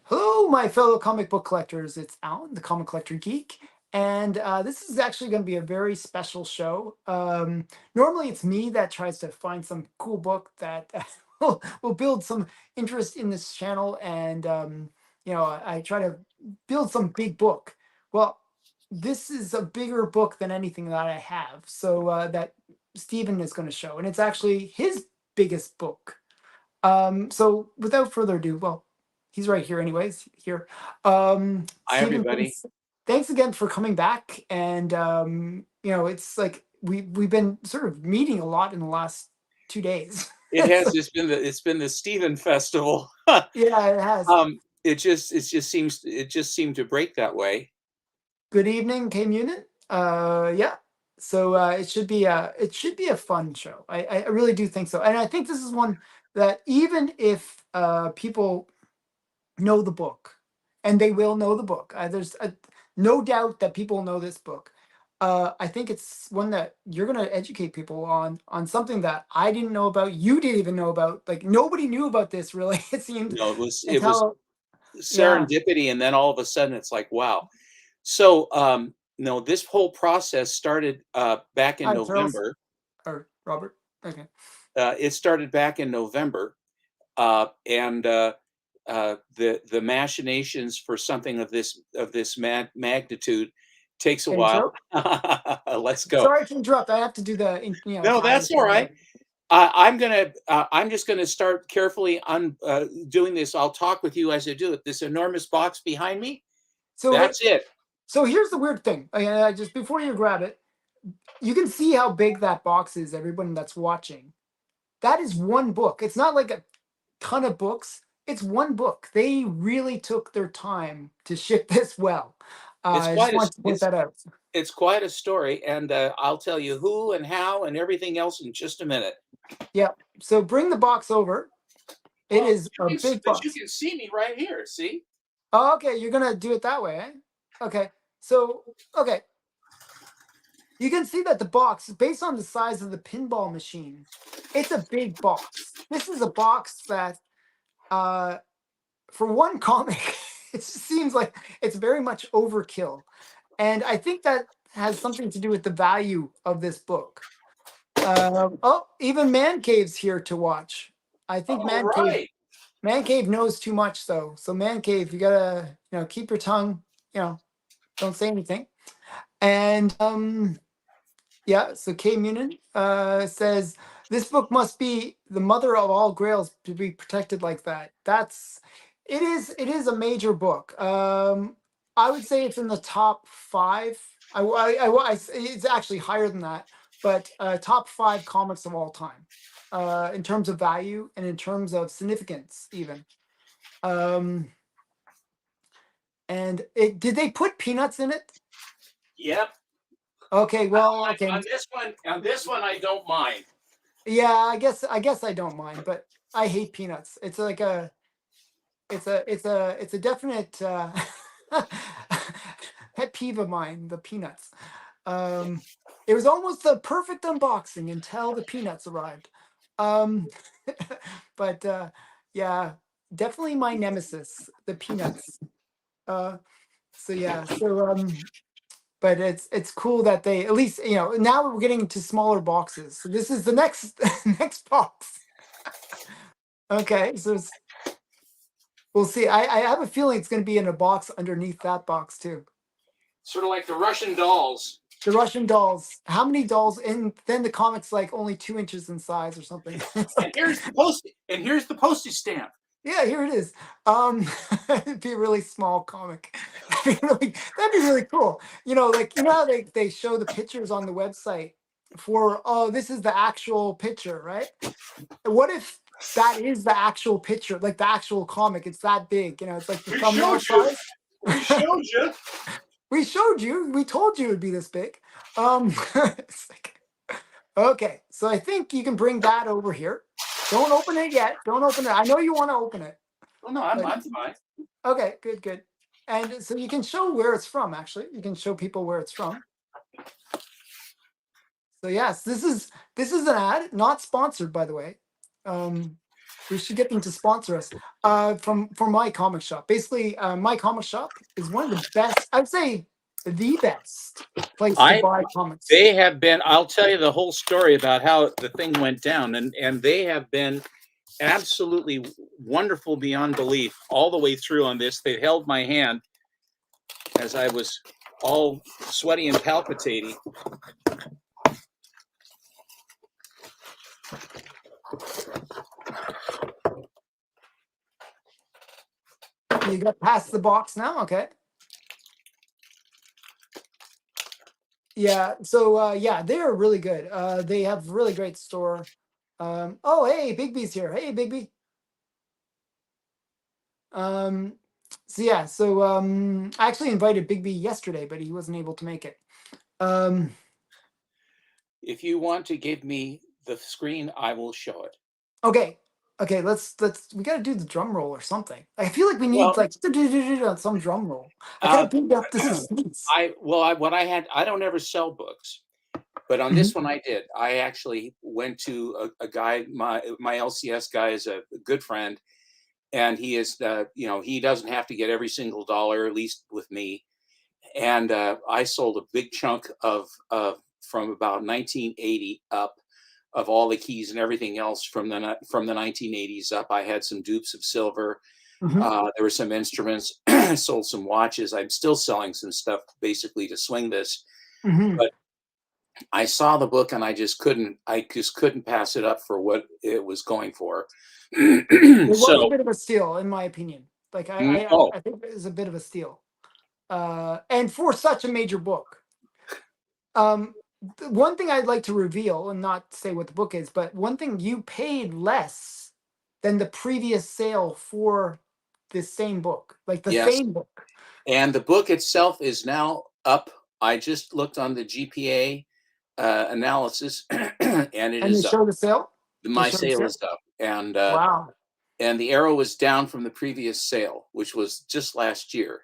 Hello, my fellow comic book collectors. It's Alan, the Comic Collector Geek, and this is actually going to be a very special show. Normally, it's me that tries to find some cool book that will build some interest in this channel, and I try to build some big book. Well, this is a bigger book than anything that I have, so that Stephen is going to show, and it's actually his biggest book. So without further ado, well, he's right here anyways, here. Hi, Stephen, everybody. thanks again for coming back. And it's like we've been sort of meeting a lot in the last 2 days. It So, has it's been the Stephen Festival. yeah, it has. It just seemed to break that way. Good evening, K Munin. Yeah. So it should be a fun show. I really do think so. And I think this is one that even if people know the book, and they will know the book. There's no doubt that people know this book. I think it's one that you're going to educate people on something that I didn't know about. You didn't even know about. Like nobody knew about this really. It seemed It was until yeah. serendipity, and then all of a sudden it's like, wow. So, no, this whole process started back in Hi, Charles November. or Robert. Okay. It started back in November, and the machinations for something of this magnitude takes a while. Intro. Let's go. Sorry to interrupt. I have to do the No, hi. that's all right. I'm just gonna start carefully on doing this. I'll talk with you as I do it. This enormous box behind me, So wait. that's it. So here's the weird thing. Just before you grab it, you can see how big that box is. Everyone that's watching. That is one book. It's not like a ton of books. It's one book. They really took their time to ship this well. It's I just quite a want to point it's that out. it's quite a story, and I'll tell you who and how and everything else in just a minute. Yeah. So bring the box over. It Well, is a big but you box. can see me right here. See? Oh, okay, you're gonna do it that way, eh? Okay. So okay, you can see that the box, based on the size of the pinball machine, it's a big box. This is a box that, uh, for one comic, it just seems like it's very much overkill. And I think that has something to do with the value of this book. Oh, even Man Cave's here to watch. I think All right. Man Cave knows too much though. So Man Cave, you gotta, keep your tongue, don't say anything. And yeah, so K Munin says this book must be the mother of all grails to be protected like that. It is a major book. I would say it's in the top five. It's actually higher than that, but top five comics of all time, in terms of value and in terms of significance, even. Um, and it did they put peanuts in it? Yep. Okay, well, okay, On this one, I don't mind. yeah, I guess I don't mind, but I hate peanuts. It's like it's a definite pet peeve of mine, the peanuts. Um, it was almost the perfect unboxing until the peanuts arrived. Um, but yeah, definitely my nemesis, the peanuts. Uh, so yeah, but it's cool that they at least now we're getting into smaller boxes. So this is the next next box. Okay, so we'll see. I have a feeling it's going to be in a box underneath that box too. Sort of like the Russian dolls. The Russian dolls. How many dolls? And then the comic's like only 2 inches in size or something. It's And like, here's the postage stamp. yeah, here it is. It'd be a really small comic. That'd be really cool. Like how they show the pictures on the website for, oh, this is the actual picture, right? What if that is the actual picture, like the actual comic? It's that big, it's like the We thumbnail showed you. size. We showed you. We showed you. We told you it'd be this big. It's like, okay, so I think you can bring that over here. Don't open it yet. Don't open it. I know you want to open it, Well, no, I'm but I'm fine. okay, good, good. And so you can show where it's from. Actually, you can show people where it's from. So yes, this is an ad, not sponsored, by the way. Um, We should get them to sponsor us. From my comic shop. Basically, my comic shop is one of the best. I'd say the best place to I buy comics. They have been. I'll tell you the whole story about how the thing went down, and they have been absolutely wonderful beyond belief all the way through on this. They held my hand as I was all sweaty and palpitating. You got past the box now, okay? Yeah. So yeah, they are really good. They have really great store. Oh, hey, Bigby's here. Hey, Bigby. So yeah, so I actually invited Bigby yesterday, but he wasn't able to make it. If you want to give me the screen, I will show it. Okay. Okay, let's we gotta do the drum roll or something. I feel like we need Well, like some drum roll. I gotta build up the suspense. I don't ever sell books, but on this Mhm. one I did. I actually went to a guy. My LCS guy is a good friend, and he is he doesn't have to get every single dollar, at least with me. And I sold a big chunk of from about 1980 up, of all the keys and everything else from the 1980s up. I had some dupes of silver. Mhm. There were some instruments. I sold some watches. I'm still selling some stuff basically to swing this. Mhm. But I saw the book and I just couldn't pass it up for what it was going for. It was a So bit of a steal, in my opinion. Like oh, I think it was a bit of a steal. And for such a major book. One thing I'd like to reveal and not say what the book is, but one thing, you paid less than the previous sale for the same book, like the yes. same book. And the book itself is now up. I just looked on the GPA analysis, and it And they is up. show the sale. They My show the sale sale. is up, Wow. and the arrow is down from the previous sale, which was just last year.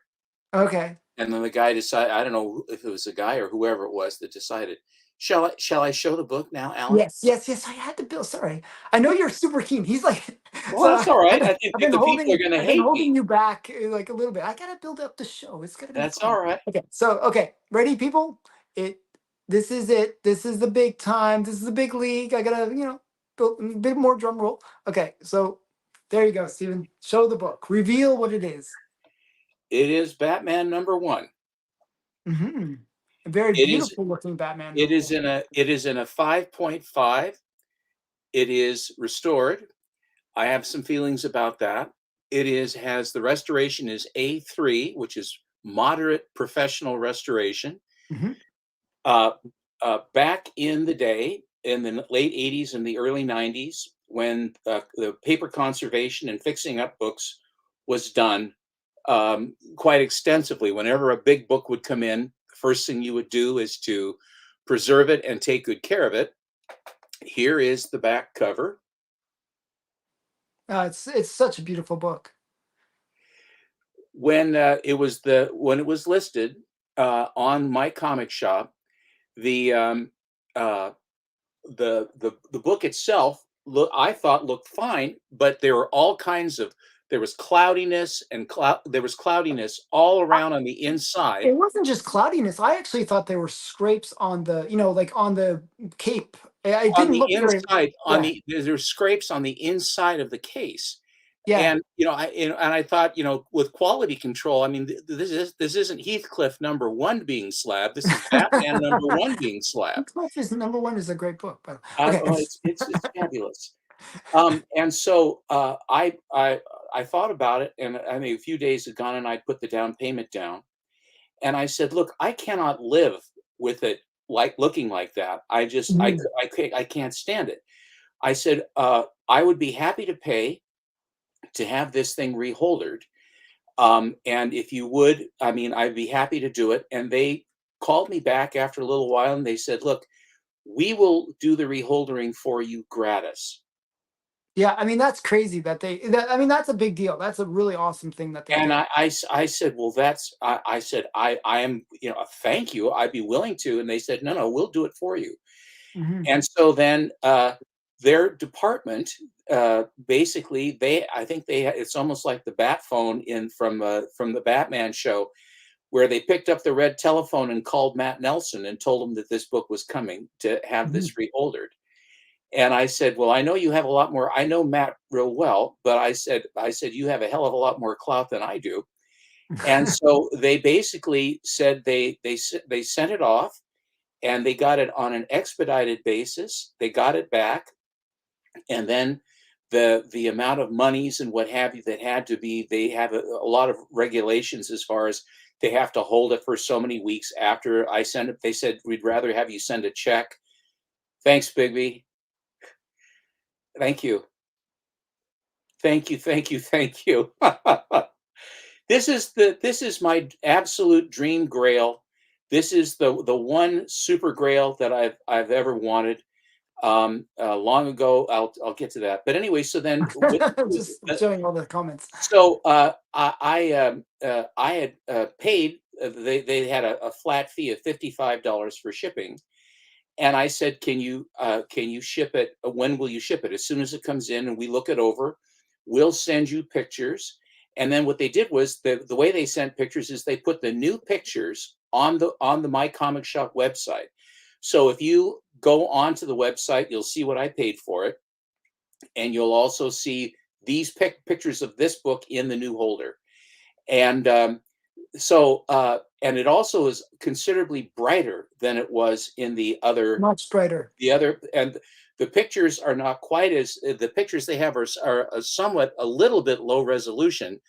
Okay. And then the guy decided. I don't know if it was a guy or whoever it was that decided. Shall I show the book now, Alan? Yes, yes, yes. I had to build. Sorry, I know you're super keen. He's like, Well, so that's all right. I I've think been the people are holding, going to I've been hate me. holding you back like a little bit. I gotta build up the show. It's gonna be That's all fun. right. Okay, so okay, ready, people? This is it. This is the big time. This is the big league. I gotta, build a bit more drum roll. Okay, so there you go, Steven. Show the book. Reveal what it is. It is Batman #1. Mm-hmm. A very It is. beautiful looking Batman It is novel. in a. It is in a 5.5. It is restored. I have some feelings about that. It is has the restoration is A3, which is moderate professional restoration. Mm-hmm. Uh, Back in the day, in the late 80s and the early 90s, when the paper conservation and fixing up books was done quite extensively, whenever a big book would come in, the first thing you would do is to preserve it and take good care of it. Here is the back cover. It's such a beautiful book. When when it was listed on my comic shop, the uh, the book itself I thought looked fine, but there were all kinds of there was cloudiness and there was cloudiness all around on the inside. It wasn't just cloudiness. I actually thought there were scrapes on the, like on the cape. It On didn't the look very, inside, yeah, there were scrapes on the inside of the case. yeah. And I thought, with quality control, I mean, this isn't Heathcliff #1 being slabbed. This is Batman #1 being slabbed. Heathcliff is #1 is a great book, by the way. Okay. Oh, it's fabulous. And so I thought about it, and I mean, a few days had gone, and I put the down payment down, and I said, "Look, I cannot live with it like looking like that. I just Mhm. I can't stand it." I said, "I would be happy to pay to have this thing reholdered. And if you would, I mean, I'd be happy to do it." And they called me back after a little while and they said, "Look, we will do the reholdering for you gratis." Yeah, I mean that's crazy that I mean that's a big deal. That's a really awesome thing that they And did. I said, "Well, I said, I am, thank you. I'd be willing to." And they said, "No, no, we'll do it for you." Hmm. And so then their department, basically, I think it's almost like the bat phone from the Batman show, where they picked up the red telephone and called Matt Nelson and told him that this book was coming to have Mhm. this reholdered. And I said, "Well, I know you have a lot more. I know Matt real well, but I said you have a hell of a lot more clout than I do." And so they basically said they sent it off, and they got it on an expedited basis. They got it back, and then the amount of monies and what have you that had to be, they have a lot of regulations as far as they have to hold it for so many weeks after I send it. They said, "We'd rather have you send a check." Thanks, Bigby. Thank you. Thank you. Thank you. Thank you. This is my absolute dream grail. This is the one super grail that I've ever wanted. Long ago, I'll get to that. But anyway, so then Just showing all the comments. I had paid. They had a flat fee of $55 for shipping, and I said, can you ship it? When will you ship it? As soon as it comes in, and we look it over, we'll send you pictures." And then what they did was, the way they sent pictures is they put the new pictures on the My Comic Shop website. So if you go onto the website, you'll see what I paid for it, and you'll also see these pictures of this book in the new holder. And and it also is considerably brighter than it was in Much brighter. and the pictures are not quite as the pictures they have are somewhat a little bit low resolution.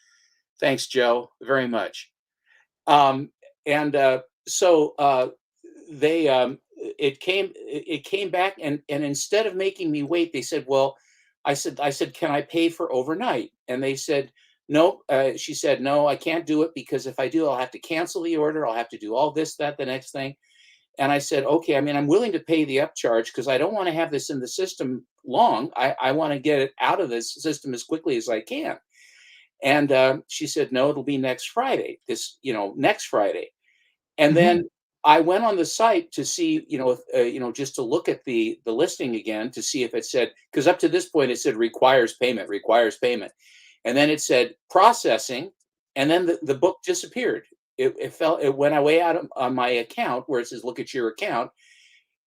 Thanks, Joe, very much. Um, and so they it came back, and instead of making me wait, they said, "Well," I said, "Can I pay for overnight?" And they said, "No." She said, "No, I can't do it, because if I do, I'll have to cancel the order. I'll have to do all this, that, the next thing." And I said, "Okay, I mean, I'm willing to pay the upcharge, because I don't want to have this in the system long. I want to get it out of this system as quickly as I can." And she said, "No, it'll be next Friday. Next Friday." And Mhm. then I went on the site to see, if, just to look at the listing again to see if it said, because up to this point it said requires payment, and then it said processing, and then the book disappeared. It went away out on my account where it says look at your account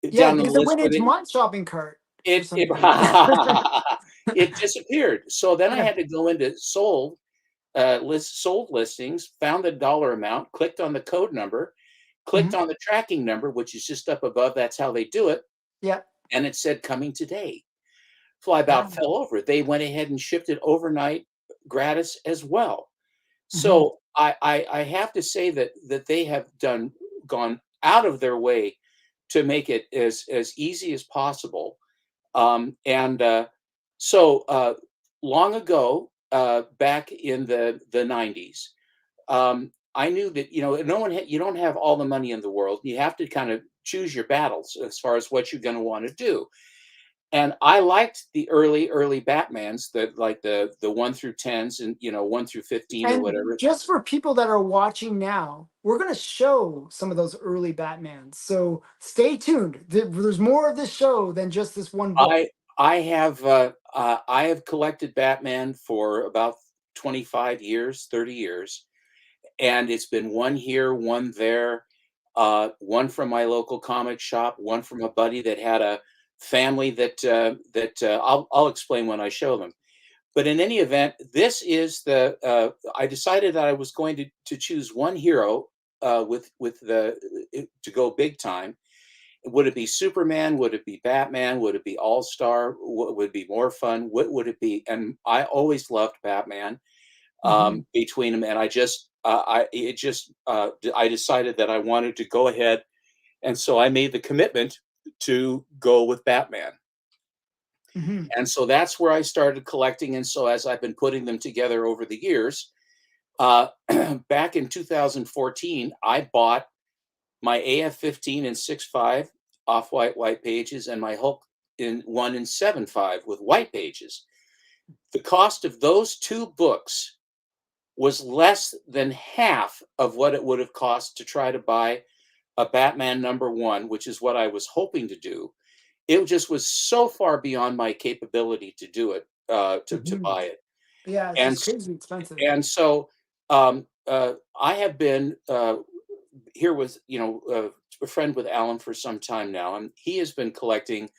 Yeah, down on the because it list went where into my shopping cart for it some it reason. it disappeared. So then I Yeah. had to go into sold listings, found the dollar amount, clicked on the code number, clicked Mhm. on the tracking number, which is just up above. That's how they do it. Yeah. And it said coming today. Fly Yeah. about fell over. They went ahead and shipped it overnight gratis as well. Mhm. So I have to say that they have gone out of their way to make it as easy as possible. And so long ago, back in the 90s, I knew that no one you don't have all the money in the world. You have to kind of choose your battles as far as what you're going to want to do. And I liked the early Batmans, that like the 1 through 10s, and 1 through 15 or And whatever. just for people that are watching now, we're gonna show some of those early Batmans. So stay tuned. There's more of this show than just this one book. I have collected Batman for about 25 years, 30 years, and it's been one here, one there, one from my local comic shop, one from a buddy that had a family I'll explain when I show them. But in any event, this is I decided that I was going to choose one hero with the to go big time. Would it be Superman? Would it be Batman? Would it be All Star? What would be more fun? What would it be? And I always loved Batman, Mhm. between them, and I decided that I wanted to go ahead, and so I made the commitment to go with Batman. Mhm. And so that's where I started collecting. And so as I've been putting them together over the years, uh, back in 2014, I bought my AF-15 in 6.5 off-white pages, and my Hulk in 1 in 7.5 with white pages. The cost of those two books was less than half of what it would have cost to try to buy a Batman #1, which is what I was hoping to do. it just was so far beyond my capability to do it, to Mhm. buy it. Yeah, it's And just s crazy expensive. and so, I have been, here with, a friend with Alan for some time now, and he has been collecting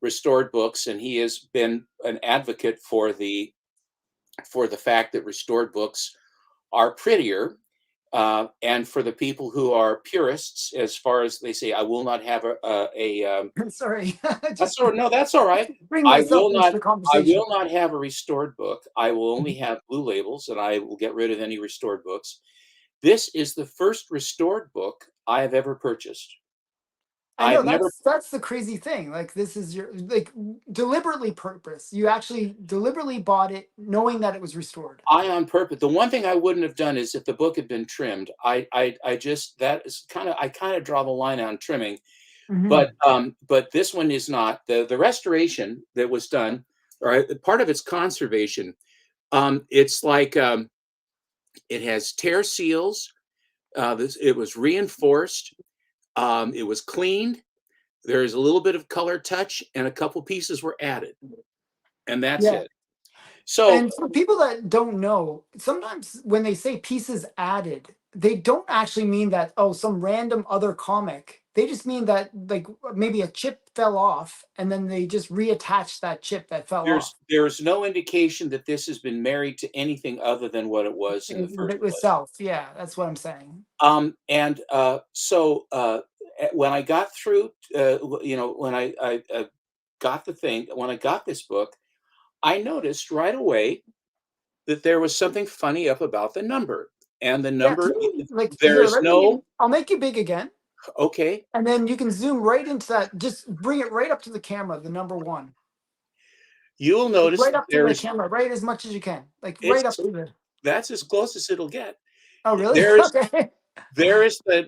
restored books, and he has been an advocate for the fact that restored books are prettier. And for the people who are purists, as far as they say, I will not have Sorry, that's just all, no, that's all right. bring I myself will into not. the I conversation. will not have a restored book. I will only Mhm. have blue labels, and I will get rid of any restored books. This is the first restored book I have ever purchased. I know I've never that's the crazy thing. Like this is your like deliberately purpose. You actually deliberately bought it knowing that it was restored. I on purpose. The one thing I wouldn't have done is if the book had been trimmed. I just that is kind of draw the line on trimming. Hmm. But this one is not. The restoration that was done, or part of its conservation. It's like it has tear seals. It was reinforced. It was cleaned. There's a little bit of color touch, and a couple pieces were added, and that's Yeah. it. So And for people that don't know, sometimes when they say pieces added, they don't actually mean that, oh, some random other comic. They just mean that like maybe a chip fell off and then they just reattached that chip that fell off. there's no indication that this has been married to anything other than what it was in the first It place. itself. Yeah, that's what I'm saying. And so when I got through, when I got the thing, when I got this book, I noticed right away that there was something funny up about the number. And the Yeah, number, can you like there here, is let me no, I'll make you big again. okay, And then you can zoom right into that. Just bring it right up to the camera, the number one. you'll notice Right that up to the camera, right as much as you can. Like right up it's, to the that's as close as it'll get. Oh really? There is, Okay.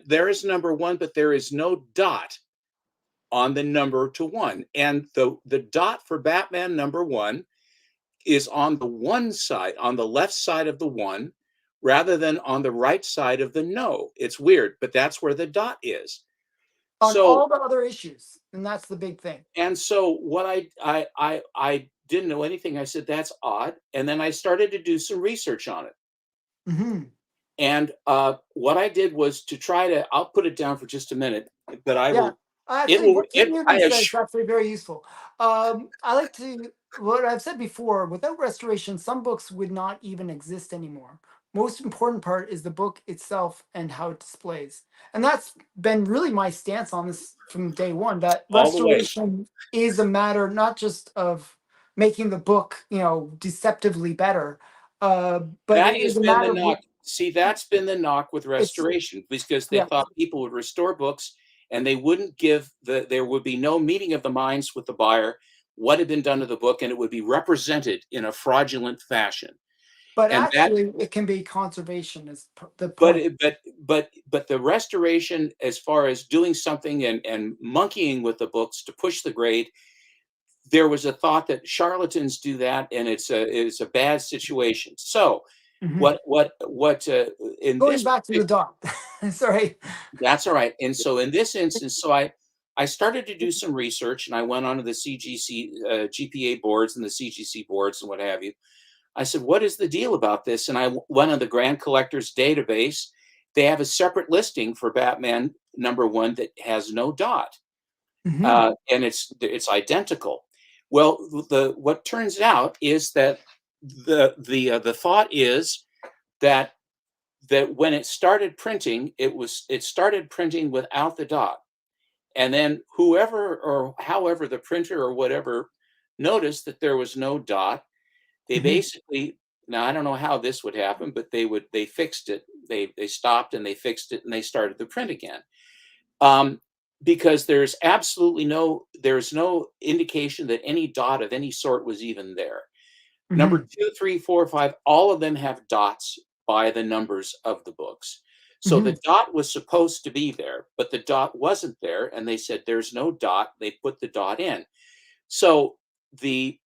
there is number one, but there is no dot on the number to one. And the dot for Batman number one is on the one side, on the left side of the one, rather than on the right side of the no. It's weird, but that's where the dot is. On So, all the other issues. And that's the big thing. and so what I didn't know anything. I said that's odd, and then I started to do some research on it. Hmm. And what I did was to try to. I'll put it down for just a minute, but I Yeah. will. It Actually, will. what Kim It. I Newton said is assure actually very useful. I like to, what I've said before, without restoration, some books would not even exist anymore. Most important part is the book itself and how it displays. And that's been really my stance on this from day one, that all the way. restoration is a matter not just of making the book, deceptively better, but That it is has a been matter the of knock. See, that's been the knock with it's, restoration because they yeah. thought people would restore books and they wouldn't give there would be no meeting of the minds with the buyer, what had been done to the book, and it would be represented in a fraudulent fashion. But And that, actually, it can be conservation is the but point. it, but the restoration, as far as doing something and monkeying with the books to push the grade, there was a thought that charlatans do that, and it's a bad situation. So Mhm. what in Going this back to the dot. Sorry. That's all right. And so in this instance, I started to do some research, and I went onto the CGC GPA boards and the CGC boards and what have you. I said, "What is the deal about this?" And went on the Grand Collector's database. They have a separate listing for Batman number one that has no dot, Mhm. and it's identical. Well, the what turns out is that the thought is that when it started printing, it started printing without the dot. And then whoever or however the printer or whatever noticed that there was no dot, they Mhm. basically, now I don't know how this would happen, but they fixed it. They stopped and they fixed it and they started the print again. Um, because there's no indication that any dot of any sort was even there. Number Mhm. 2, 3, 4, 5, all of them have dots by the numbers of the books. So the Mhm. dot was supposed to be there, but the dot wasn't there, and they said, "There's no dot." They put the dot in. So the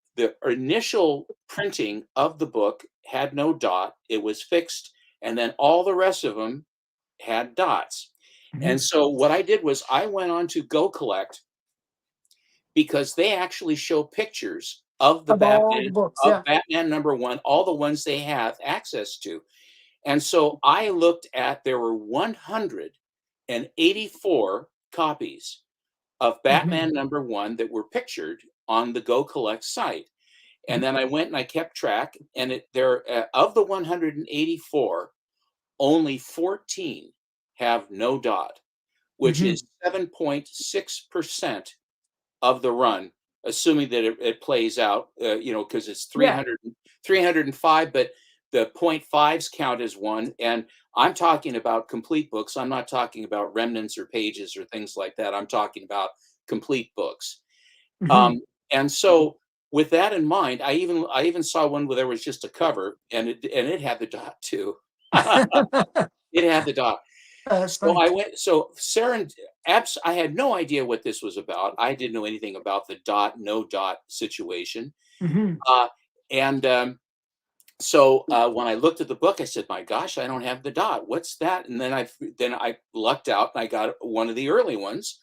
initial printing of the book had no dot, it was fixed, and then all the rest of them had dots. And Mhm. so what I did was I went on to Go Collect, because they actually show pictures of the Of all the books, of yeah. Batman #1, all the ones they have access to. And so I looked at there were 184 copies of Mhm, Batman #1 that were pictured on the Go Collect site. And mhm, then I went and I kept track, and of the 184, only 14 have no dot, which mhm. is 7.6% of the run, assuming that it plays out, because it's Yeah. 305, but the point fives count as one. And I'm talking about complete books. I'm not talking about remnants or pages or things like that. I'm talking about complete books. Mhm. And so, with that in mind, I even saw one where there was just a cover, and it had the dot too. It had the dot. That's So funny. I went. So I had no idea what this was about. I didn't know anything about the dot, no dot situation. Mhm. Uh, and when I looked at the book, I said, "My gosh, I don't have the dot. What's that?" And then I lucked out and I got one of the early ones.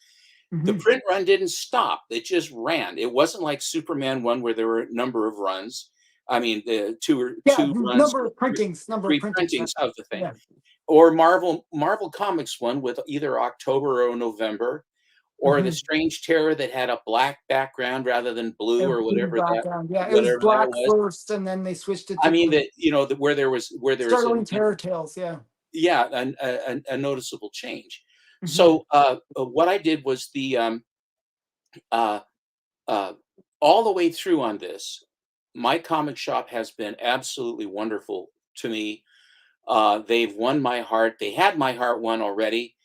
The Mhm. print run didn't stop. It just ran. It wasn't like Superman 1 where there were a number of runs. I mean, the Yeah, two runs number or of printings, three right? printings of the thing. Yeah. Or Marvel Comics one with either October or November, or the Mhm. Strange Terror that had a black background rather than blue, A or blue whatever background. Yeah, it was that black was. first, and then they switched it I to mean blue. that, where there was Startling Terror Tales, yeah. yeah, a noticeable change. Mhm. So what I did was uh, uh, all the way through on this, my comic shop has been absolutely wonderful to me. They've won my heart. They had my heart won already,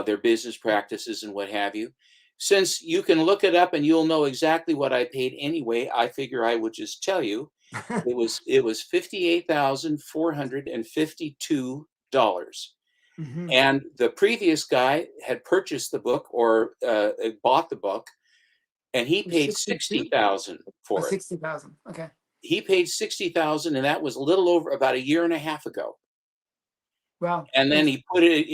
their business practices and what have you. Since you can look it up and you'll know exactly what I paid anyway, I figure I would just tell you it was $58,452. Mhm. And the previous guy had purchased the book or bought the book, and he paid 62? 60,000 Oh, for it. 60,000. Okay. He paid 60,000, and that was a little over about a year and a half ago. Wow. And then That's he put it,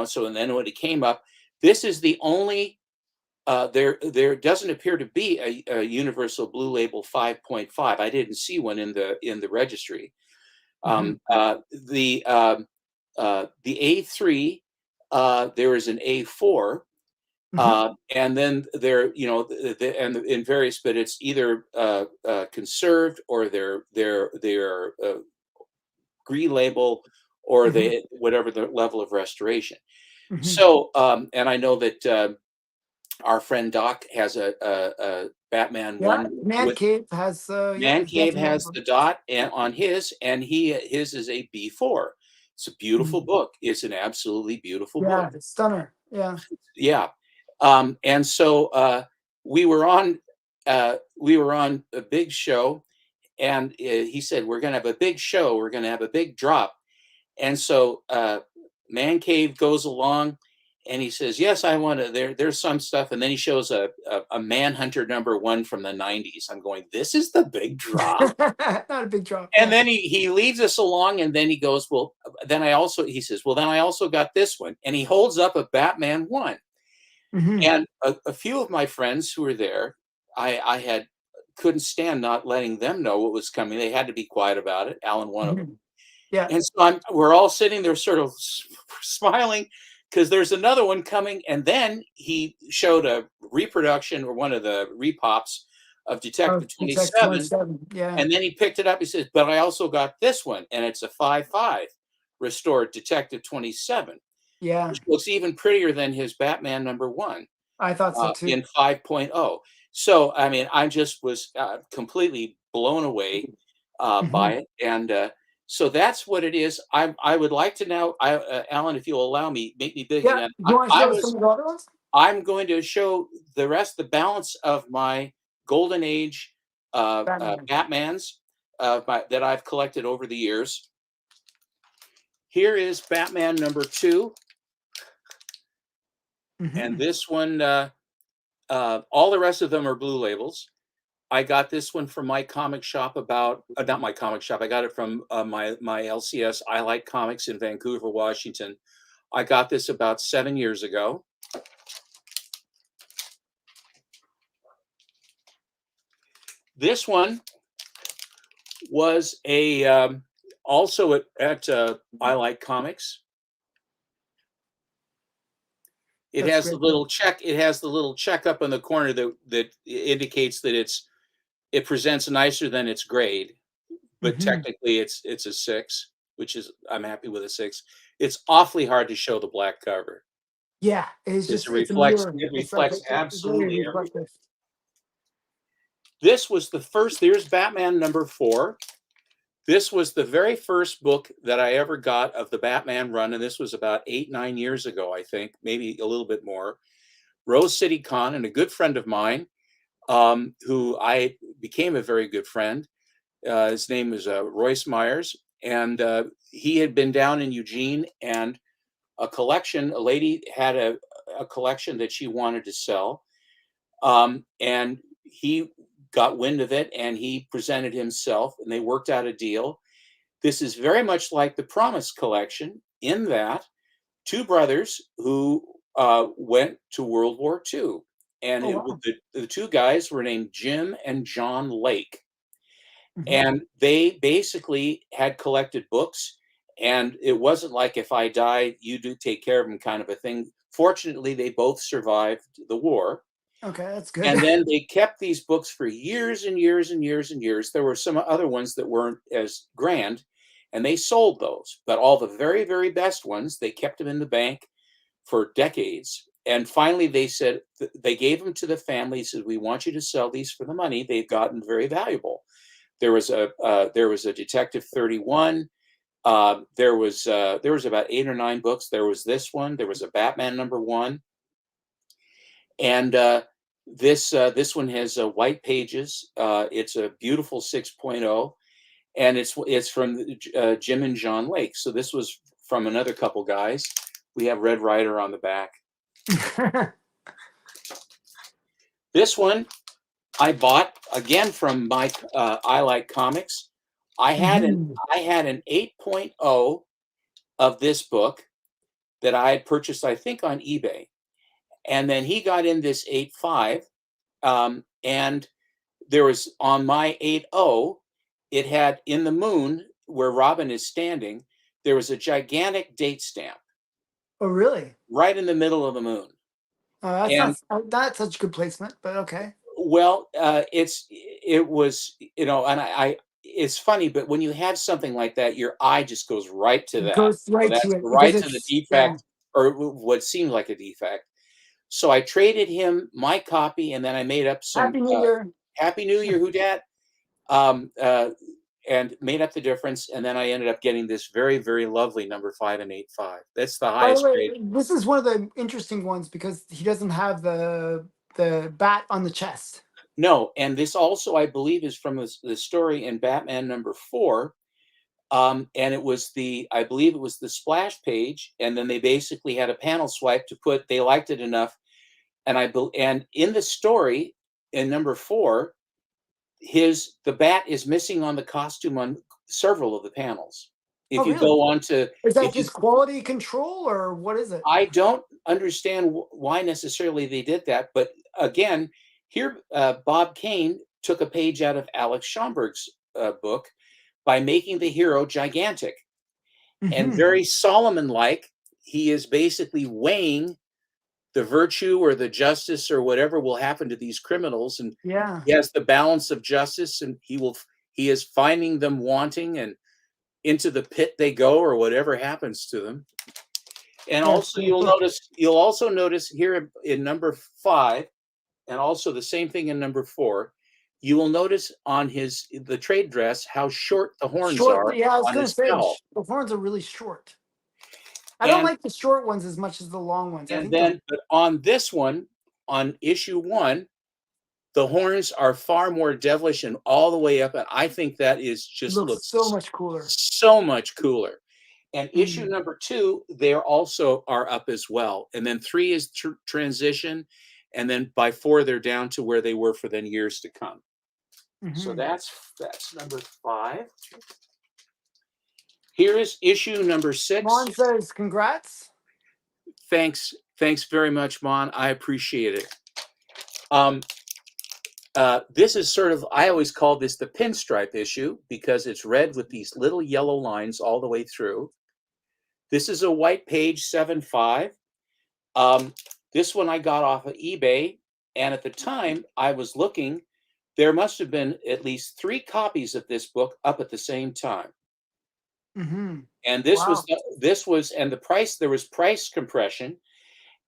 so, and then when it came up, this is the only, there doesn't appear to be a universal blue label 5.5. I didn't see one in the registry. mhm. Um, uh, the A3, there is an A4, Mhm. and then there, in various, but it's either conserved, or they're Grail label, or Mhm. they whatever the level of restoration. Mhm. So, and I know that our friend Doc has a Batman Yeah, one Man with Cave has, yeah, Man his Death Cave in Man has book. the dot and on his, and his is a B4. It's a beautiful Mhm. book. It's an absolutely beautiful book. Yeah, it's stunner. Yeah. Yeah. And so we were on a big show, and he said, "We're going to have a big show. We're going to have a big drop." And so Man Cave goes along, and he says, "Yes, I want to." There's some stuff, and then he shows a Manhunter #1 from the '90s. I'm going, "This is the big drop." Not a big drop, And yeah. then he leads us along, and then he goes, "Well, he says, well, then I also got this one," and he holds up a Batman one. Mhm. And a few of my friends who were there, I had couldn't stand not letting them know what was coming. They had to be quiet about it. Alan, one of them. Mhm. Yeah. And so we're all sitting there sort of smiling, because there's another one coming. And then he showed a reproduction, or one of the repops, of Oh, Detective Detect 27. 27. Yeah. And then he picked it up. He says, "But I also got this one, and it's a 5.5 restored Detective 27, Yeah. which looks even prettier than his Batman #1 I thought so too. in 5.0." So, I mean, I just was completely blown away by Mhm. it. And so that's what it is. I would like to now, Alan, if you'll allow me, make me big Yeah. again. You wanna show us some of the other ones? I'm going to show the balance of my Golden Age Batman. Batmans that I've collected over the years. Here is Batman #2, and Mhm. this one, all the rest of them are blue labels. I got this one from my comic shop about not my comic shop. I got it from my LCS. I Like Comics in Vancouver, Washington. I got this about 7 years ago. This one was a also at I Like Comics. It That's has the great. little check. It has the little check up in the corner that indicates that it presents nicer than its grade, but Hmm. technically it's a 6, which is I'm happy with a 6. It's awfully hard to show the black cover Yeah, it's because just it's a mirror. it It's like reflects it's very absolutely everything. reflective. This was the first. There's Batman number 4. This was the very first book that I ever got of the Batman run, and this was about 8, 9 years ago, I think, maybe a little bit more. Rose City Con and a good friend of mine, who I became a very good friend. His name was Royce Myers, and he had been down in Eugene, and a lady had a collection that she wanted to sell, and he got wind of it, and he presented himself, and they worked out a deal. This is very much like the Promise collection in that two brothers who went to World War II. And Oh wow. the two guys were named Jim and John Lake. Hmm. And they basically had collected books. And it wasn't like if I die, you do take care of them kind of a thing. Fortunately, they both survived the war. Okay, that's good. And then they kept these books for years and years and years and years. There were some other ones that weren't as grand, and they sold those. But all the very, very best ones, they kept them in the bank for decades. And finally, they said they gave them to the family. Said, "We want you to sell these for the money." They've gotten very valuable. There was a Detective 31. There was about 8 or 9 books. There was this one. There was a Batman number 1. And this one has white pages. It's a beautiful 6.0, and it's from Jim and John Lake. So this was from another couple guys. We have Red Rider on the back. This one I bought again from my I Like Comics. I had an Hmm. I had an 8.0 of this book that I had purchased, I think, on eBay, and then he got in this 8.5, and there was on my 8.0, it had in the moon where Robin is standing, there was a gigantic date stamp Oh really? right in the middle of the moon. That's And not that's such good placement, but okay. well, it was, and it's funny, but when you have something like that, your eye just goes right to It that. goes right to That's it because right to the it's yeah. defect or what seemed like a defect. So I traded him my copy, and then I made up some Happy New Year. Happy New Year, who dat? Um, uh, and made up the difference, and then I ended up getting this very, very lovely number 5 and 8.5. That's the By the highest way, grade. this is one of the interesting ones because he doesn't have the bat on the chest. No, and this also, I believe, is from the story in Batman number 4. And I believe it was the splash page, and then they basically had a panel swipe to put. They liked it enough, and in the story in number 4, the bat is missing on the costume on several of the panels. Oh If you really? go on to, Is that if you just quality control or what is it? I don't understand why necessarily they did that, but again, here Bob Kane took a page out of Alex Schomburg's book by making the hero gigantic and Hmm. very Solomon-like. He is basically weighing the virtue or the justice or whatever will happen to these criminals, and Yeah. he has the balance of justice, and he is finding them wanting, and into the pit they go or whatever happens to them. And Yeah, it's a also great book. you'll also notice here in number 5, and also the same thing in number 4, you will notice on the trade dress how short the horns Short, are yeah, I was on gonna his say cowl. the horns are really short. I don't And like the short ones as much as the long ones. I and think the then but on this one, on issue 1, the horns are far more devilish and all the way up, and I think that is it just looks so looks much cooler. so much cooler. And issue Mm. number 2, they also are up as well. And then 3 is transition, and then by 4 they're down to where they were for then years to come. So Hmm. that's number 5. Here is issue number 6. Mon says, "Congrats." Thanks very much, Mon. I appreciate it. Um, This is sort of, I always call this the pinstripe issue because it's red with these little yellow lines all the way through. This is a white page 7.5. Um, this one I got off of eBay, and at the time I was looking, there must have been at least 3 copies of this book up at the same time. Mm-hmm. And Wow. and the price, there was price compression,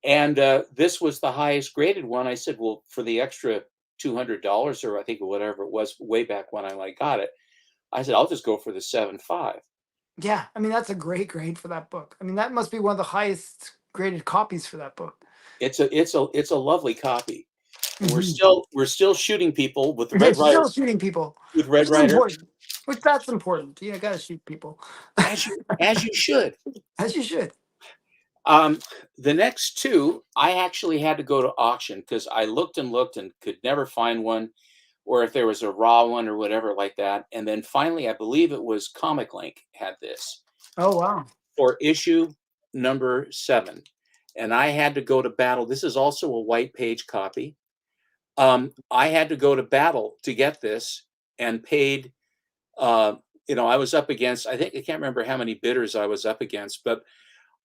and this was the highest graded one. I said, well, for the extra $200, or I think whatever it was way back when I like got it, I said, I'll just go for the 7.5. Yeah, I mean that's a great grade for that book. I mean that must be one of the highest graded copies for that book. It's a lovely copy. And we're Hmm. still we're still shooting people with the Red It's Rider still shooting people, with which Red is Rider, important. Which that's important. You got to shoot people, as you should. as you should. Um, the next 2, I actually had to go to auction because I looked and looked and could never find one, or if there was a raw one or whatever like that. And then finally, I believe it was Comic Link had this Oh wow. for issue number 7. And I had to go to battle. This is also a white page copy. I had to go to battle to get this and paid, uh, I was up against, I think, I can't remember how many bidders I was up against, but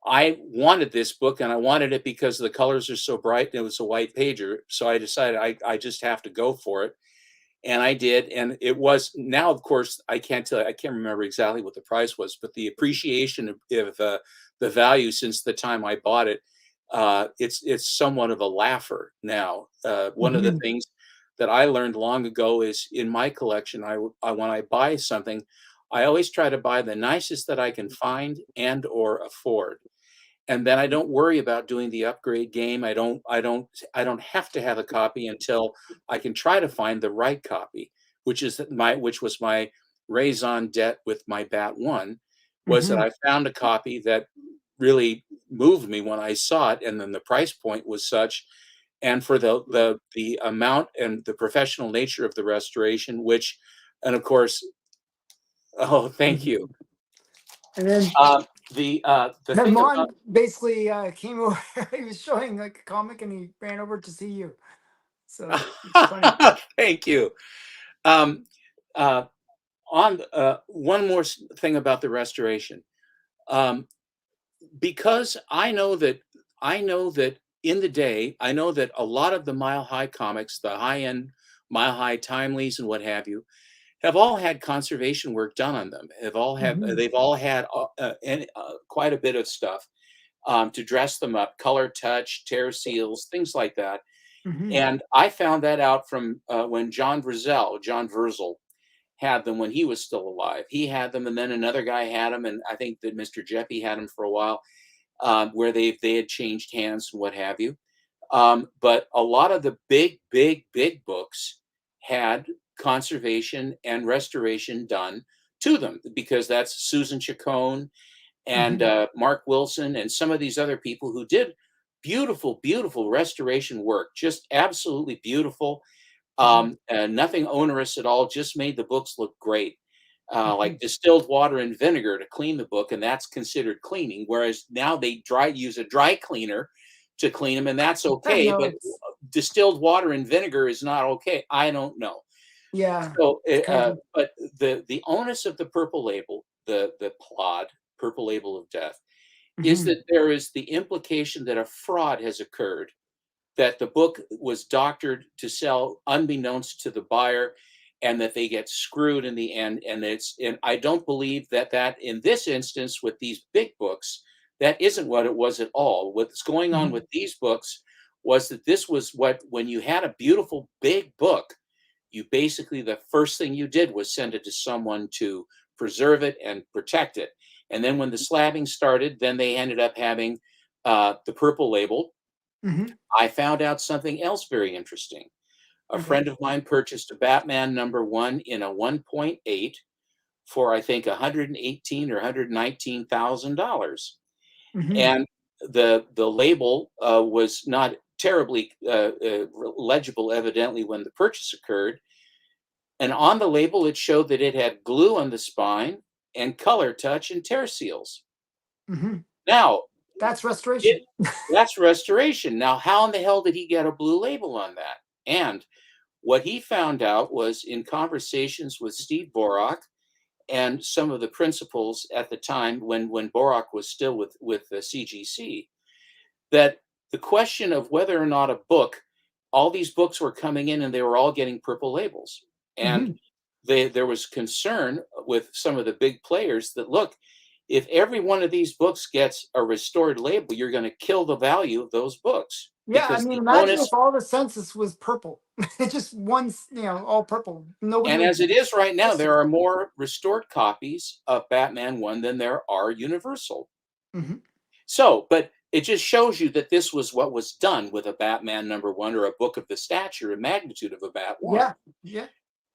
I wanted this book and I wanted it because the colors are so bright and it was a white pager. So I decided I just have to go for it. And I did. And it was, now, of course, I can't tell you, I can't remember exactly what the price was, but the appreciation of the value since the time I bought it, it's somewhat of a laugher now. One of the Hmm. things that I learned long ago is in my collection, when I buy something, I always try to buy the nicest that I can find and or afford, and then I don't worry about doing the upgrade game. I don't have to have a copy until I can try to find the right copy, which was my raison d'etre with my Bat 1, was that Hmm. I found a copy that really moved me when I saw it, and then the price point was such, and for the amount and the professional nature of the restoration, which, and of course, oh, thank you. And then The my thing about mom basically came over. He was showing like a comic, and he ran over to see you. So it's funny. thank you. Um, uh, on One more thing about the restoration, um, because I know that in the day, I know that a lot of the Mile High comics, the high end Mile High timelies and what have you, have all had conservation work done on them. Hmm. They've all had quite a bit of stuff to dress them up, color touch, tear seals, things like that. Hmm. And I found that out from when John Verzel, had them when he was still alive. He had them, and then another guy had them, and I think that Mr. Jeppy had them for a while, where they had changed hands and what have you. But a lot of the big books had conservation and restoration done to them because that's Susan Chacon and Hmm. Mark Wilson and some of these other people who did beautiful restoration work, just absolutely beautiful. Hmm. Nothing onerous at all, just made the books look great. Hmm. Like distilled water and vinegar to clean the book, and that's considered cleaning. Whereas now they use a dry cleaner to clean them, and that's I okay. know But it's distilled water and vinegar is not okay. I don't know. yeah, So, it's crazy. but the onus of the purple label, the plod, purple label of death, is Hmm. that there is the implication that a fraud has occurred, that the book was doctored to sell unbeknownst to the buyer, and that they get screwed in the end. And I don't believe that in this instance with these big books, that isn't what it was at all. What's going on Hmm. with these books was that this was what, when you had a beautiful big book, you basically, the first thing you did was send it to someone to preserve it and protect it. And then when the slabbing started, then they ended up having the purple label. Hmm. I found out something else very interesting. A Okay. friend of mine purchased a Batman #1 in a 1.8 for, I think, 118 or $119,000, Hmm. and the label was not terribly legible, evidently, when the purchase occurred. And on the label, it showed that it had glue on the spine and color touch and tear seals. Hmm. Now, That's restoration. it that's restoration. Now, how in the hell did he get a blue label on that? And What he found out was in conversations with Steve Borak and some of the principals at the time when Borak was still with the CGC, that the question of whether or not a book, all these books were coming in and they were all getting purple labels. And Hmm. there was concern with some of the big players that, look, if every one of these books gets a restored label, you're going to kill the value of those books Yeah, I because mean, the imagine onus, if all the census was purple. It just one, all purple. Nobody and would as it is right now, listen. there are more restored copies of Batman 1 than there are Universal. Hmm. So, but it just shows you that this was what was done with a Batman #1 or a book of the stature and magnitude of a Bat 1. Yeah, yeah.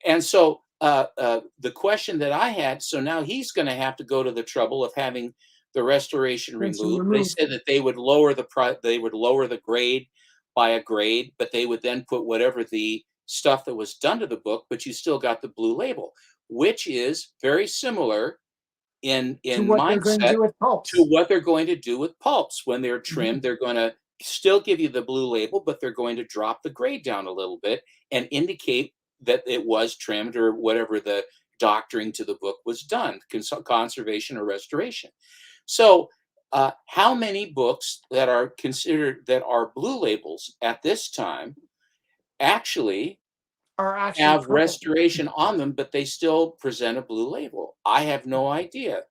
And so the question that I had, so now he's going to have to go to the trouble of having the restoration Once you removed. They remove. said that they would lower they would lower the grade by a grade, but they would then put whatever the stuff that was done to the book, but you still got the blue label, which is very similar To in what they're going to mindset do with to pulps. what they're going to do with pulps when they're Hmm. trimmed. They're going to still give you the blue label, but they're going to drop the grade down a little bit and indicate that it was trimmed or whatever the doctoring to the book was done, conservation or restoration. So how many books that are considered that are blue labels at this time actually Are actually have purple. restoration on them, but they still present a blue label? I have no idea.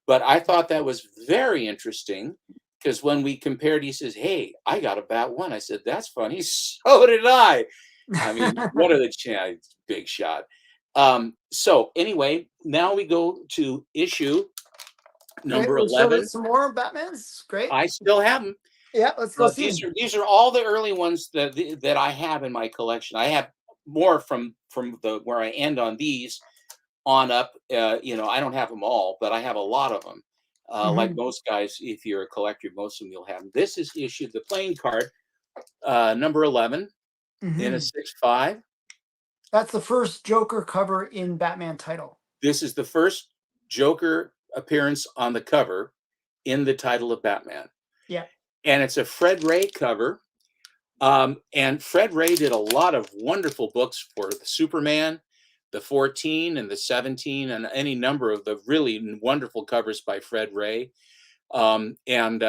But I thought that was very interesting because when we compared, he says, "Hey, I got a Bat 1." I said, "That's funny." So did I. I mean, what are the chances? Big shot. So anyway, now we go to issue Okay, number we'll show 11. us some more Batmans. Great. I still have them. Yeah, let's go see These them. are all the early ones that I have in my collection. I have more from the where I end on these on up. I don't have them all, but I have a lot of them. Like Hmm. most guys, if you're a collector, most of them you'll have them. This is issued the playing card number 11 in a Hmm. 6.5. That's the first Joker cover in Batman title. This is the first Joker appearance on the cover in the title of Batman, Yeah. and it's a Fred Ray cover. And Fred Ray did a lot of wonderful books for the Superman, the 14 and the 17, and any number of the really wonderful covers by Fred Ray. And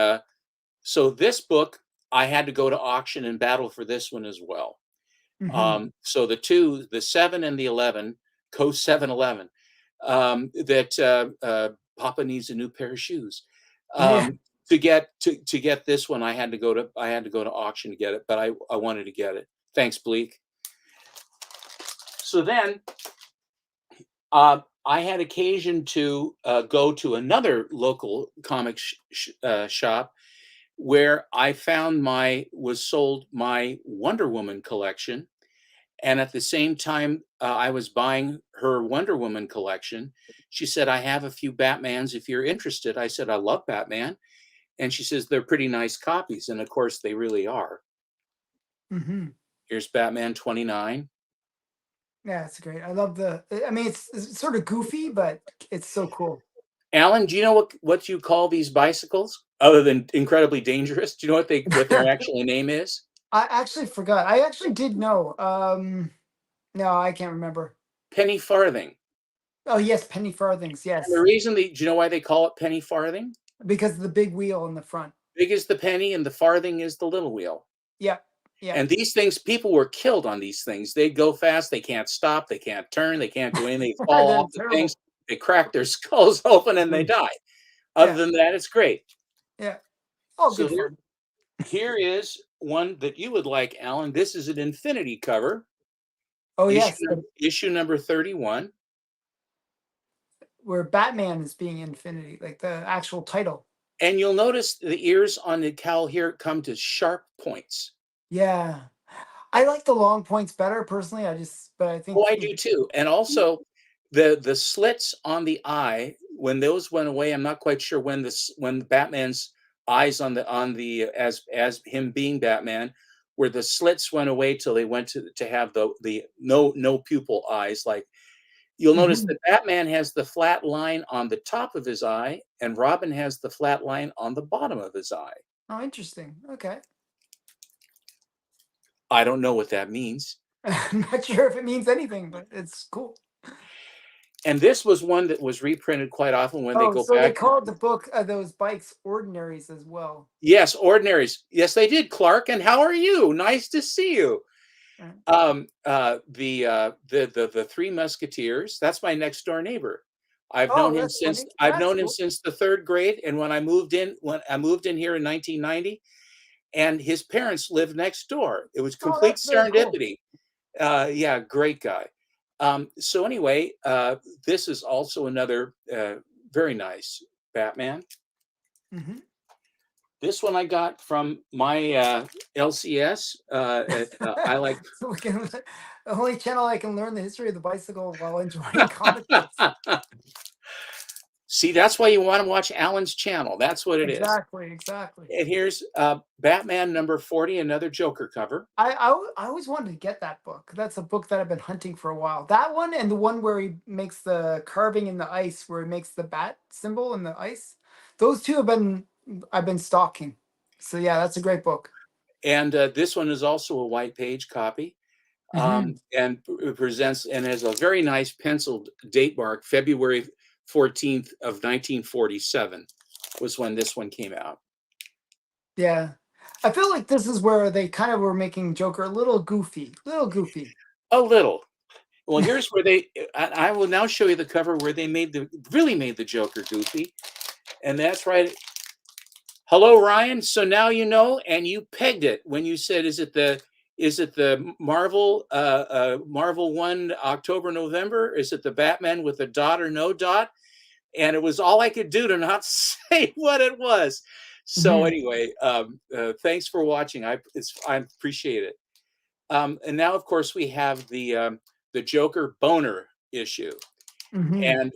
So this book, I had to go to auction and battle for this one as well. Hmm. So the 7 and the 11, Coast 711, that Papa needs a new pair of shoes. Yeah. To get this one, I had to go to auction to get it, but I wanted to get it. Thanks, Bleak. So then I had occasion to go to another local comic shop where I found was sold my Wonder Woman collection. And at the same time, I was buying her Wonder Woman collection. She said, "I have a few Batmans if you're interested." I said, "I love Batman." And she says, "They're pretty nice copies." And of course, they really are. Hmm. Here's Batman 29. Yeah, it's great. I love the. I mean, it's sort of goofy, but it's so cool. Alan, do you know what you call these bicycles other than incredibly dangerous? Do you know what their actual name is? I actually forgot. I actually did know. No, I can't remember. Penny farthing. Oh yes, penny farthings. And the Yes, reason do you know why they call it penny farthing? because of the big wheel in the front. Big is the penny and the farthing is the little wheel. Yeah, yeah. And these things, people were killed on these things. They go fast, they can't stop, they can't turn, they can't do anything, they fall They're off the things, terrible. they crack their skulls open and they Mhm. die. Other Yeah, than that, it's great. yeah. All So good fun. here is one that you would like, Alan. This is an Infinity cover, Oh yes, issue number 31. where Batman is being Infinity, like the actual title. And you'll notice the ears on the cowl here come to sharp points. Yeah, I like the long points better personally. But I Oh, think I do too. And also the slits on the eye, when those went away, I'm not quite sure when Batman's eyes on the as him being Batman, where the slits went away till they went to have the no pupil eyes. Like you'll notice Mhm. that Batman has the flat line on the top of his eye, and Robin has the flat line on the bottom of his eye. Oh, interesting. Okay. I don't know what that means. I'm not sure if it means anything, but it's cool. And this was one that was reprinted quite often when they Oh, go so they back. called the book those bikes ordinaries as well. Yes, ordinaries. Yes, they did. Clark, and how are you? Nice to see you. Right. The Three Musketeers. That's my next door neighbor. Oh, that's funny. I've That's known him cool. since the third grade. And when I moved in here in 1990, and his parents lived next door. It was Oh, complete that's very cool. serendipity. Yeah, great guy. So anyway, this is also another very nice Batman. Hmm. This one I got from my LCS. I like. So we can the only channel I can learn the history of the bicycle while enjoying comic books. See, that's why you want to watch Alan's channel. That's what it is. Exactly, exactly. And here's Batman number 40, another Joker cover. I always wanted to get that book. That's a book that I've been hunting for a while. That one and the one where he makes the carving in the ice, where he makes the bat symbol in the ice. Those two I've been stalking. So yeah, that's a great book. And this one is also a white page copy. Hmm. And presents and has a very nice penciled date mark. February 14th of 1947 was when this one came out. Yeah. I feel like this is where they kind of were making Joker a little goofy, little goofy. A little. Well, here's where I will now show you the cover where they really made the Joker goofy. And that's right. Hello, Ryan. So now you know, and you pegged it when you said, is it the Marvel one October, November? Is it the Batman with a dot or no dot? And it was all I could do to not say what it was. So Hmm. anyway, thanks for watching. I appreciate it. And now, of course, we have the Joker boner issue. Hmm. And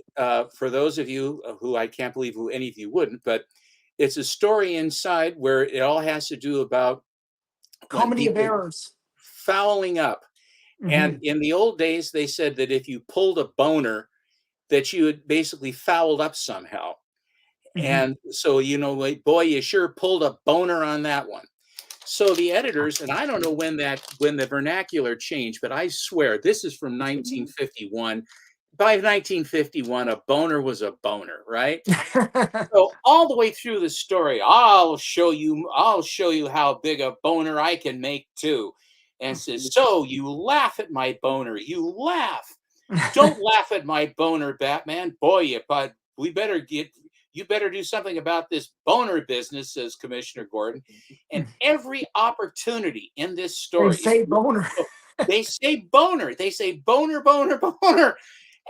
for those of you who I can't believe who any of you wouldn't, but it's a story inside where it all has to do about when Comedy of people errors. fouling up. And Hmm. in the old days, they said that if you pulled a boner, that you had basically fouled up somehow. Hmm. And so, like, boy, you sure pulled a boner on that one. So the editors, and I don't know when the vernacular changed, but I swear this is from 1951. By 1951, a boner was a boner, right? So all the way through the story, I'll show you how big a boner I can make too. And says, so you laugh at my boner. You laugh. Don't laugh at my boner, Batman. Boy, but you better do something about this boner business, says Commissioner Gordon. And every opportunity in this They story, say boner. they say boner. They say boner, boner, boner.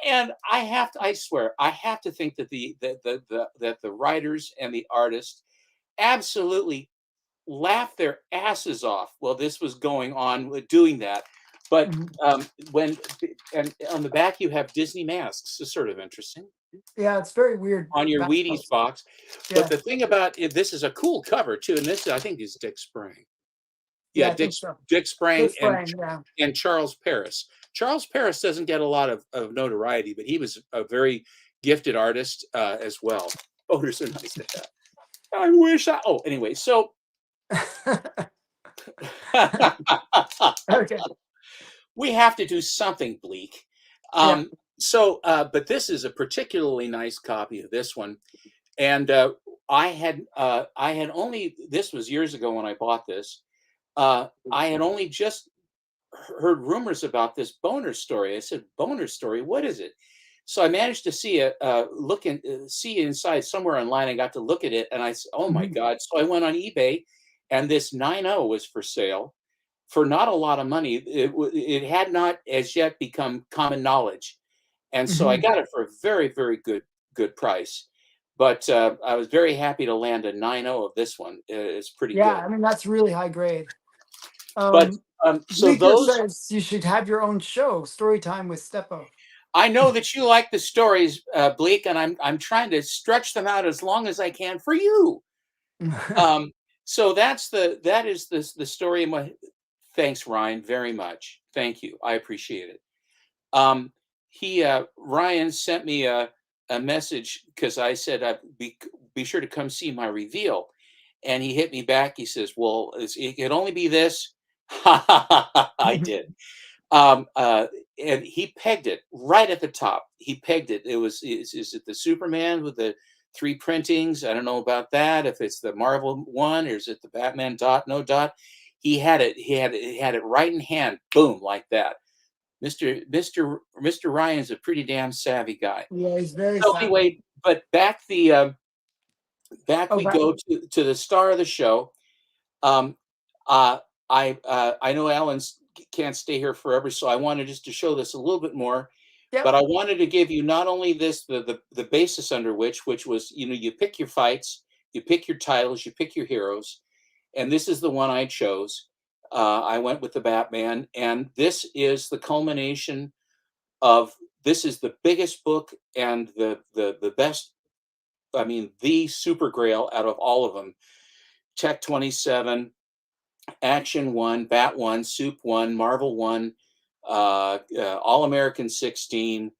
And I swear, I have to think that the writers and the artists absolutely laughed their asses off while this was going on with doing that. But Mhm. when and on the back you have Disney masks. It's sort of interesting Yeah, it's very weird. on your Back Wheaties post. box. But Yeah, the thing about it, this is a cool cover too, and this I think is Dick Sprang. yeah, Yeah, I think so. Dick Sprang Dick Sprang, yeah. and Charles Paris. Charles Paris doesn't get a lot of notoriety, but he was a very gifted artist as well. Oh, they're so nice to have. I wish I. Oh, anyway, so Okay. we have to do something bleak. Yeah. But this is a particularly nice copy of this one, and I had only this was years ago when I bought this. I had only just heard rumors about this boner story. I said, "Boner story? What is it?" So I managed to see inside somewhere online. I got to look at it, and I said, "Oh my Mhm. god!" So I went on eBay, and this 9.0 was for sale for not a lot of money. It had not as yet become common knowledge, and so I Mhm. got it for a very very good price. But I was very happy to land a 9.0 of this one. It's pretty Yeah, good. I mean that's really high grade. But Um, so Bleecker those says you should have your own show, story time with Steppo. I know that you like the stories, Bleak, and I'm trying to stretch them out as long as I can for you. Um, so that is the story of my. Thanks, Ryan, very much. Thank you, I appreciate it. Um, he Ryan sent me a message because I said be sure to come see my reveal, and he hit me back. He says, "Well, it could only be this." I did. Um, uh, and he pegged it right at the top. He pegged it. It was is it the Superman with the three printings? I don't know about that. If it's the Marvel one, or is it the Batman dot no dot? He had it. He had it right in hand. Boom, like that. Mister Ryan's a pretty damn savvy guy. Yeah, he's very So savvy. anyway, but back Oh, we go to the star of the show. Um, uh, I know Alan's can't stay here forever, so I wanted just to show this a little bit more. But yep. I wanted to give you not only this the basis under which was, you know, you pick your fights, you pick your titles, you pick your heroes, and this is the one I chose. I went with the Batman, and this is the culmination of this is the biggest book and the best. I mean, the super Grail out of all of them. Tech 27, Action One, Bat One, Soup One, Marvel One, All American 16,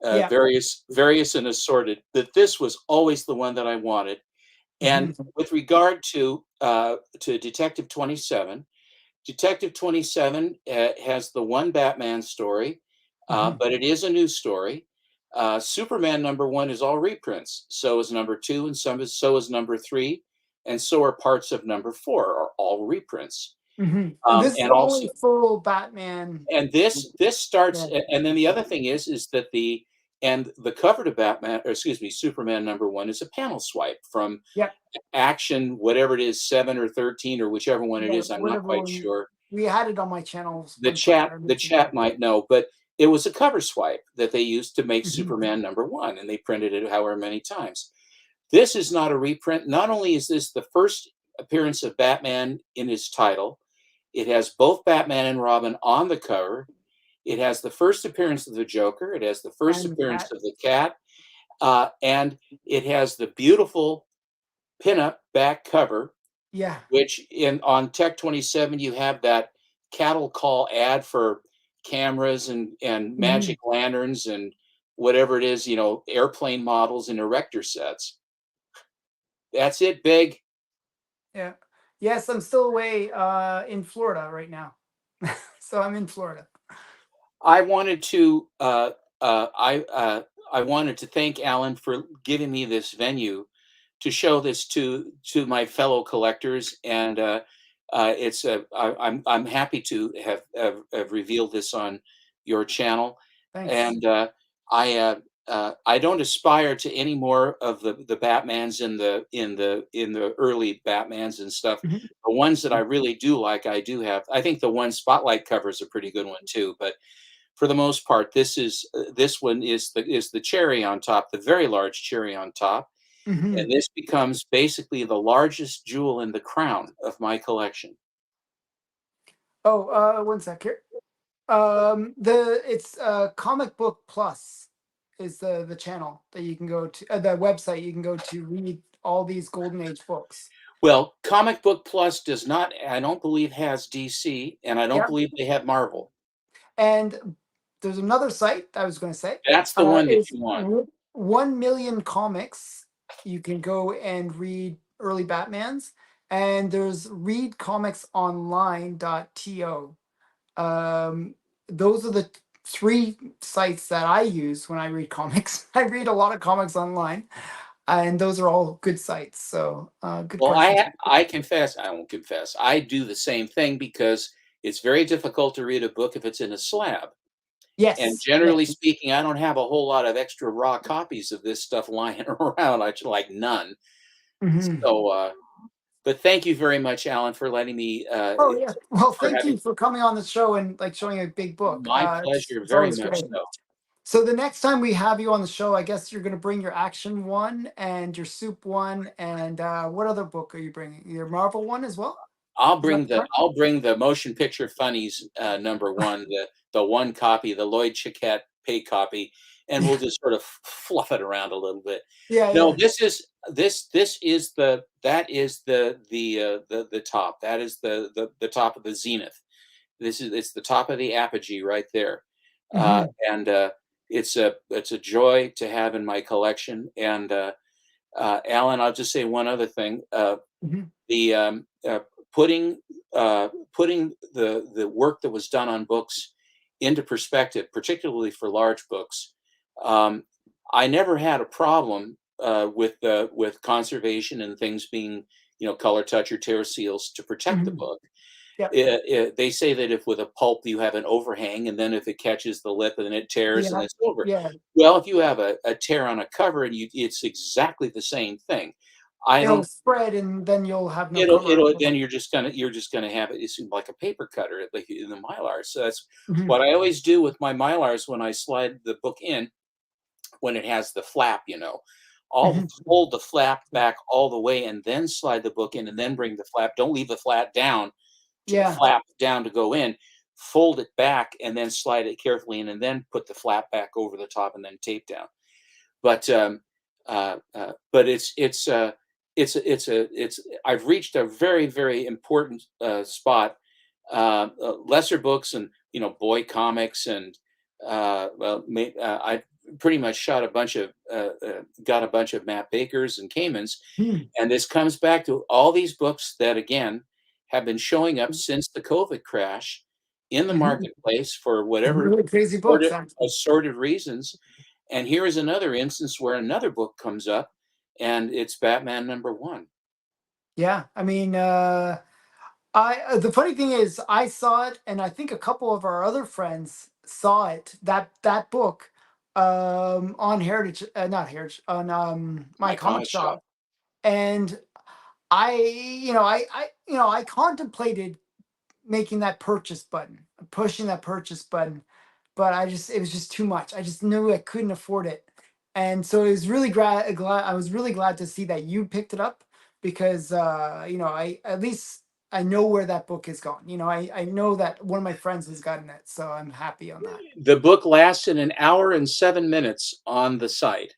Yeah. various and assorted. That this was always the one that I wanted. And Mhm. with regard to Detective 27, Detective 27 has the one Batman story, Mhm. but it is a new story. Superman #1 is all reprints. So is #2, and so is #3, and so are parts of #4 are all reprints. Mhm. And this is And the only also, full Batman. and this starts, Yeah. and then the other thing is that the cover to Batman, or excuse me, Superman #1 is a panel swipe from Yeah. Action, whatever it is, 7 or 13 or whichever one it Yeah. is. I'm not Whatever quite one. sure. We had it on my channels the one point. I chat the mentioned chat might know, but it was a cover swipe that they used to make it. Mhm. Superman #1, and they printed it however many times. This is not a reprint. Not only is this the first appearance of Batman in his title, it has both Batman and Robin on the cover. It has the first appearance of the Joker. It has the first And the appearance cat. of the Cat, and it has the beautiful pinup back cover, Yeah. which in on Tech 27 you have that cattle call ad for cameras and Mhm. magic lanterns and whatever it is, you know, airplane models and erector sets. That's it, big. Yeah. Yes, I'm still away in Florida right now. So I'm in Florida. I wanted to uh, I uh, I wanted to thank Alan for giving me this venue to show this to my fellow collectors, and I'm happy to have revealed this on your channel, Thanks. and I don't aspire to any more of the Batmans in the early Batmans and stuff. Mhm. The ones that I really do like, I do have. I think the one Spotlight cover is a pretty good one too, but for the most part, this one is the cherry on top, the very large cherry on top, Mhm. and this becomes basically the largest jewel in the crown of my collection. Oh, one sec here. The it's Comic Book Plus is the channel that you can go to, the website you can go to read all these Golden Age books. Well, Comic Book Plus does not, I don't believe, has DC, and I don't Yeah. believe they have Marvel. And there's another site I was going to say That's the one that is you want. 1 million comics. You can go and read early Batmans, and there's readcomicsonline.to. Um, those are the three sites that I use when I read comics. I read a lot of comics online, and those are all good sites. So, good Well, questions. I confess, I won't confess, I do the same thing because it's very difficult to read a book if it's in a slab. And Yes, generally yes. speaking, I don't have a whole lot of extra raw copies of this stuff lying around. I like none. Mhm. So, but thank you very much, Alan, for letting me, Oh yeah. Well, for thank having you for coming on the show and like showing a big book. my It's, pleasure, it's very always much great. so. So the next time we have you on the show, I guess you're going to bring your action one and your soup one, and what other book are you bringing? Your Marvel one as well? Is that correct? I'll bring the motion picture funnies #1, the one copy, the Lloyd Chiquette pay copy, and we'll just sort of fluff it around a little bit. Yeah, No, yeah. this is the that is the top. That is the top of the zenith. It's the top of the apogee right there, Hmm. and it's a joy to have in my collection. And Alan, I'll just say one other thing. Hmm. The putting putting the work that was done on books into perspective, particularly for large books. Um, I never had a problem with conservation and things being, color touch or tear seals to protect the Mhm. book. Yep. They say that if with a pulp you have an overhang, and then if it catches the lip and then it tears and Yeah. it's over. Yeah. Well, if you have a tear on a cover and it's exactly the same thing. I It'll don't. spread and then you'll have no cover. It'll then you're just gonna have it. It's like a paper cutter, like in the mylar. So that's Mhm. what I always do with my mylars when I slide the book in when it has the flap. I'll Mhm. fold the flap back all the way and then slide the book in and then bring the flap. Don't leave the Yeah. flap down to go in. Fold it back and then slide it carefully in, and then put the flap back over the top and then tape down. But it's I've reached a very, very important spot. Lesser books and boy comics and I pretty much shot a bunch of got a bunch of Matt Bakers and Kamens, Hmm. and this comes back to all these books that again have been showing up since the COVID crash in the Mhm. marketplace for Some whatever really crazy books, actually. assorted reasons. And here is another instance where another book comes up, and it's Batman #1. Yeah. I mean, the funny thing is, I saw it, and I think a couple of our other friends saw it. That book, on Heritage, not Heritage, on my My comic comic shop. shop, and I contemplated making that purchase button, pushing that purchase button, but it was just too much. I just knew I couldn't afford it. And so it was really glad I was really glad to see that you picked it up because I at least I know where that book is gone. I know that one of my friends has gotten it, so I'm happy on that. The book lasted an hour and 7 minutes on the site.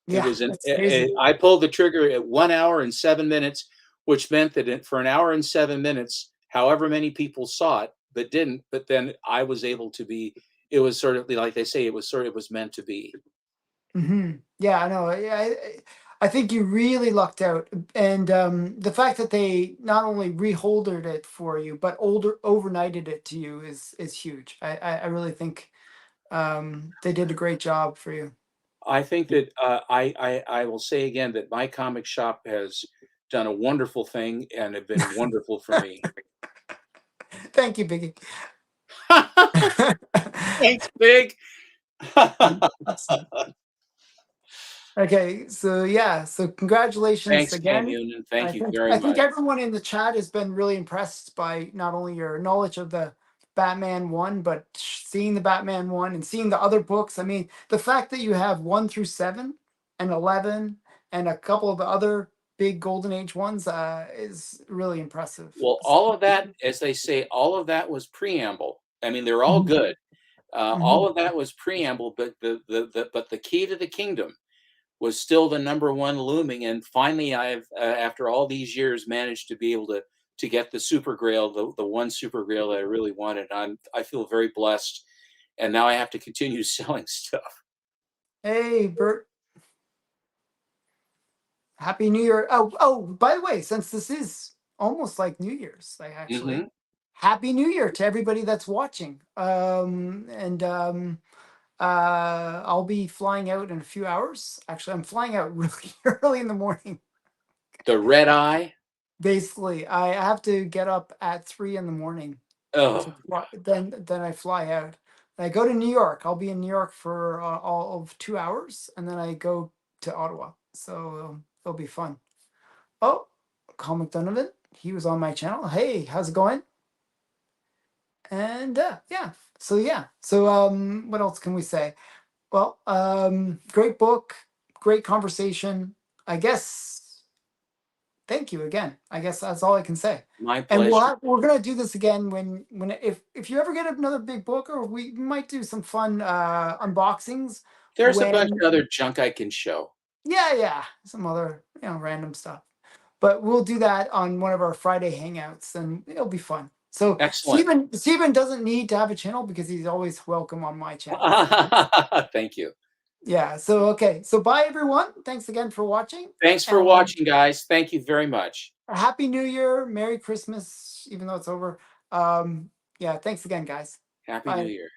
It Yeah, was that's crazy. I pulled the trigger at 1 hour and 7 minutes, which meant that for an hour and 7 minutes, however many people saw it, but didn't, but then I was able to be. It was sort of like they say, it was meant to be. Yeah, I know. I think you really lucked out, and the fact that they not only reholdered it for you, but overnighted it to you is huge. I really think they did a great job for you. I think that I will say again that my comic shop has done a wonderful thing and have been wonderful for me. Thank you, Biggie. Thanks, Big. Okay, so yeah, so congratulations Thanks, Cam again. Noonan. I Thank you think very I think much. everyone in the chat has been really impressed by not only your knowledge of the Batman one, but seeing the Batman one and seeing the other books. I mean, the fact that you have 1 through 7 and 11 and a couple of the other big Golden Age ones is really impressive. Well, all of that, as they say, all of that was preamble. I mean, they're all Mhm, good. All mhm. of that was preamble, but the key to the kingdom was still the #1 looming. And finally, I've after all these years managed to be able to get the Super Grail, the one Super Grail that I really wanted. I feel very blessed, and now I have to continue selling stuff. Hey, Bert. Happy New Year. Oh, by the way, since this is almost like New Year's, like actually, Hmm. Happy New Year to everybody that's watching. And I'll be flying out in a few hours. Actually, I'm flying out really early in the morning. The red eye. Basically, I have to get up at 3 in the morning Oh, to then I fly out. I go to New York. I'll be in New York for all of 2 hours, and then I go to Ottawa. So it'll be fun. Oh, Comic Donovan. He was on my channel. Hey, how's it going? And yeah. So yeah. So what else can we say? Well, great book, great conversation. I guess thank you again. I guess that's all I can say. my And pleasure. we're gonna do this again when if you ever get another big book, or we might do some fun unboxings There's a bunch when of other junk I can show. yeah, some other random stuff. But we'll do that on one of our Friday hangouts, and it'll be fun. So Excellent. Stephen doesn't need to have a channel because he's always welcome on my channel. Thank you. Yeah. So okay. So bye everyone. Thanks again for watching, Thanks for and watching, guys. Thank you very much. a happy New Year, Merry Christmas, even though it's over. Yeah. Thanks again, guys. Happy New Bye. Year.